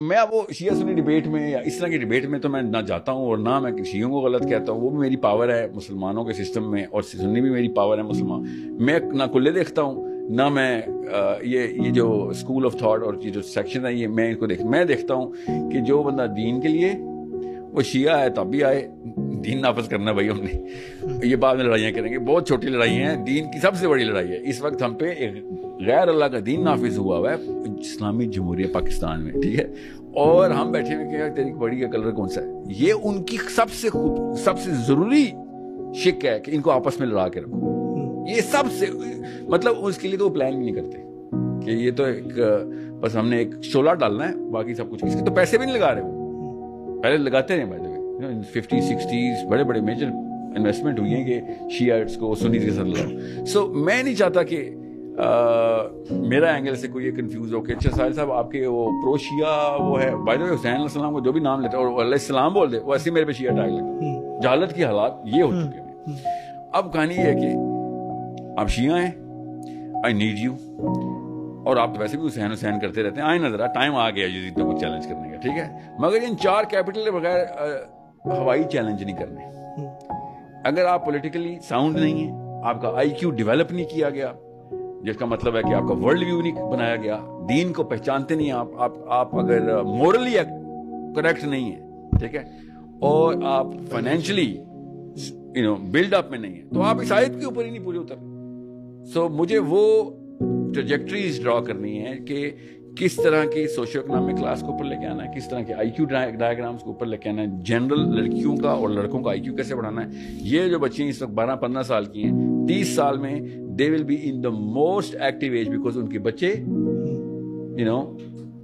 میں وہ شیعہ سنی ڈیبیٹ میں یا اس طرح کی ڈیبیٹ میں تو میں نہ جاتا ہوں اور نہ میں شیعوں کو غلط کہتا ہوں. وہ بھی میری پاور ہے مسلمانوں کے سسٹم میں, اور سنی بھی میری پاور ہے مسلمان. میں نہ کلے دیکھتا ہوں نہ میں یہ جو اسکول آف تھاٹ اور یہ جو سیکشن ہے یہ میں ان کو میں دیکھتا ہوں کہ جو بندہ دین کے لیے وہ شیعہ ہے تب بھی آئے, دین نافذ کرنا بھائی ہم نے. یہ بعد میں لڑائیاں کریں گے, بہت چھوٹی لڑائیاں ہیں, دین کی سب سے بڑی لڑائی ہے اس وقت ہم پہ ایک غیر اللہ کا دین نافذ ہوا ہے اسلامی جمہوریہ پاکستان میں, ٹھیک ہے, اور ہم بیٹھے ہوئے کہ تیری بڑی کا کلر کون سا ہے. یہ ان کی سب سے ضروری شک ہے کہ ان کو آپس میں لڑا کے رکھو. یہ سب سے مطلب اس کے لیے تو وہ پلان بھی نہیں کرتے کہ یہ تو ایک بس ہم نے ایک شعلہ ڈالنا ہے, باقی سب کچھ اس کے تو پیسے بھی نہیں لگا رہے. وہ پہلے لگاتے رہے بائی دا وے 50 60s بڑے بڑے میجر انویسٹمنٹ ہوئی ہیں کہ شیعہ کو سنی کے ساتھ لڑاؤ. سو میں نہیں چاہتا کہ میرا اینگل سے کوئی یہ کنفیوز ہو کہ اچھا ساحل صاحب آپ کے وہ پرو شیعہ وہ ہے بائی دا وے حسین علیہ السلام کو جو بھی نام لیتے اور علیہ السلام بول دے وہ ایسے میرے پہ شیعہ ٹیگ لگتا. جہالت کی حالات یہ ہو چکے ہیں. اب کہانی یہ ہے کہ آپ شیعہ ہیں, آئی نیڈ یو, اور آپ تو ویسے بھی حسین کرتے رہتے ہیں. آئیں نظر ٹائم آ گیا یزید کو چیلنج کرنے کا, ٹھیک ہے, مگر ان 4 کیپٹل کے بغیر ہوائی چیلنج نہیں کرنے. اگر آپ پولیٹیکلی ساؤنڈ نہیں ہیں, آپ کا آئی کیو ڈیولپ نہیں کیا گیا, جس کا مطلب ہے کہ آپ کا ورلڈ ویو نہیں بنایا گیا, دین کو پہچانتے نہیں آپ اگر مورلی کریکٹ نہیں ہیں, ٹھیک ہے, اور آپ فائنینشلی بلڈ اپ میں نہیں ہیں, تو آپ اس آیت کے اوپر ہی نہیں پورے اتر. سو مجھے وہ ٹریجیکٹریز ڈرا کرنی ہے کہ کس طرح کی سوشیو اکنامک کلاس کو اوپر لے کے آنا ہے, کس طرح کے آئی کیو ڈائیگرامس کو اوپر لے کے آنا ہے, جنرل لڑکیوں کا اور لڑکوں کا آئی کیو کیسے بڑھانا ہے. یہ جو بچے اس وقت 12-15 سال کی ہیں, 30 سال میں they will be in the most active age because ان کے بچے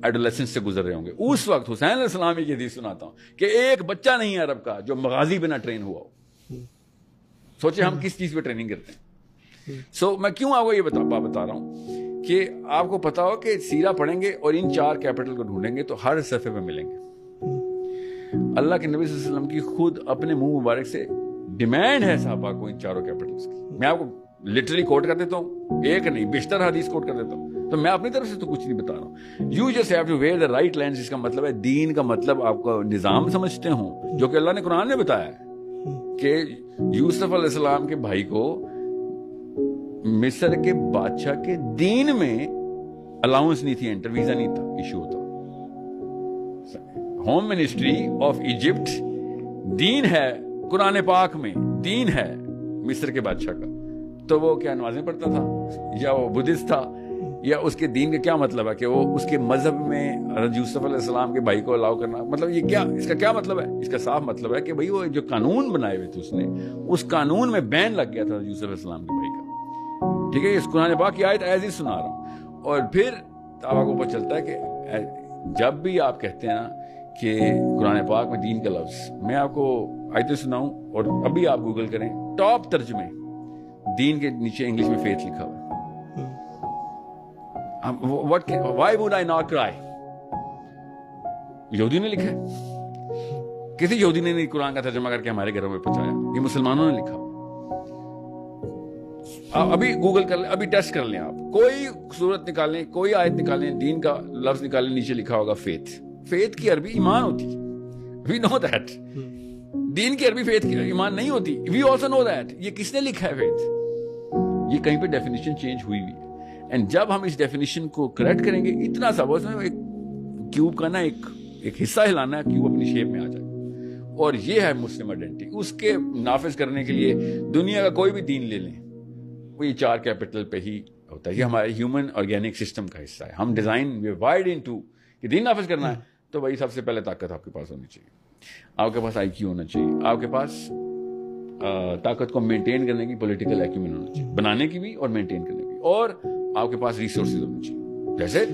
ایڈولیسنس سے گزر رہے ہوں گے. اس وقت حسین علیہ السلام کی حدیث سناتا ہوں کہ ایک بچہ نہیں ہے عرب کا جو مغازی بنا ٹرین ہوا ہو. سوچے ہم کس چیز پہ ٹریننگ کرتے ہیں. سو میں کیوں آپ کو یہ بتا رہا ہوں کہ آپ کو پتا ہو کہ سیرہ پڑھیں گے اور ان 4 کیپٹل کو ڈھونڈیں گے تو ہر صفحے پہ ملیں گے. اللہ کے نبی صلی اللہ علیہ وسلم کی خود اپنے منہ مبارک سے ڈیمانڈ ہے صحابہ کو ان 4 کیپٹلز کی. میں آپ کو لٹرلی کوٹ کر دیتا ہوں, ایک نہیں بیشتر حدیث کوٹ کر دیتا ہوں, تو میں اپنی طرف سے تو کچھ نہیں بتا رہا ہوں. You just have to wear the right lens. اس کا مطلب ہے دین کا مطلب آپ کا نظام سمجھتے ہوں جو کہ اللہ نے قرآن میں بتایا ہے کہ یوسف علیہ السلام کے بھائی کو مصر کے بادشاہ کے دین میں الاؤنس نہیں تھی, انٹر ویزا نہیں تھا, ایشو ہوتا. ہوم منسٹری آف ایجپٹ دین ہے, قرآن پاک میں دین ہے مصر کے بادشاہ کا, تو وہ کیا نمازیں پڑھتا تھا یا وہ بدھسٹ تھا, یا اس کے دین کا کیا مطلب ہے کہ وہ اس کے مذہب میں حضرت یوسف علیہ السلام کے بھائی کو الاؤ کرنا, مطلب یہ کیا, اس کا کیا مطلب ہے؟ اس کا صاف مطلب ہے کہ بھائی وہ جو قانون بنائے ہوئے تھے اس نے, اس قانون میں بین لگ گیا تھا یوسف علیہ السلام کے بھائی کا, ٹھیک ہے. اس قرآن پاک کی آیت ایز ہی سنا رہا ہوں. اور پھر آپ کو پتہ چلتا ہے کہ جب بھی آپ کہتے ہیں نا کہ قرآن پاک میں دین کا لفظ, میں آپ کو آیتیں سناؤں اور ابھی آپ گوگل کریں, ٹاپ ترجمے دین کے نیچے انگلش میں فیتھ لکھا ہوا ہے. Why would I not cry? یہودی نے لکھا ہے, کسی یہودی نے نہیں قرآن کا ترجمہ کر کے ہمارے گھروں میں پہنچایا, یہ مسلمانوں نے لکھا. ابھی گوگل کر لیں, ابھی ٹیسٹ کر لیں, آپ کوئی صورت نکالیں, کوئی آیت نکالیں, دین کا لفظ نکالیں, نیچے لکھا ہوگا فیتھ. فیتھ کی عربی ایمان ہوتی ہے, we know that. دین کی عربی فیتھ کی ایمان نہیں ہوتی, we also know that. یہ کس نے لکھا ہے فیتھ؟ یہ کہیں پہ ڈیفینیشن چینج ہوئی ہوئی ہے. اینڈ جب ہم اس ڈیفینیشن کو کریکٹ کریں گے, اتنا سا بس ایک کیوب کا نا ایک حصہ ہلانا ہے, کیوب اپنی شیپ میں آ جائے, اور یہ ہے مسلم آئیڈینٹی. اس کے نافذ کرنے کے لیے دنیا کا کوئی بھی دین لے لیں, وہ یہ 4 کیپٹل پہ ہی ہوتا ہے. یہ ہمارے ہیومن آرگینک سسٹم کا حصہ ہے. ہم ڈیزائن وی وائڈ انٹو کہ دین نافذ کرنا ہے, تو بھائی سب سے پہلے طاقت آپ کے پاس ہونی چاہیے, آپ کے پاس آئی کیو ہونا چاہیے, آپ کے پاس طاقت کو مینٹین کرنے کی پولیٹیکل ایکومن ہونا چاہیے, بنانے کی بھی اور مینٹین کرنے کی, اور آپ کے پاس ریسورسز ہونے چاہیے. جیسے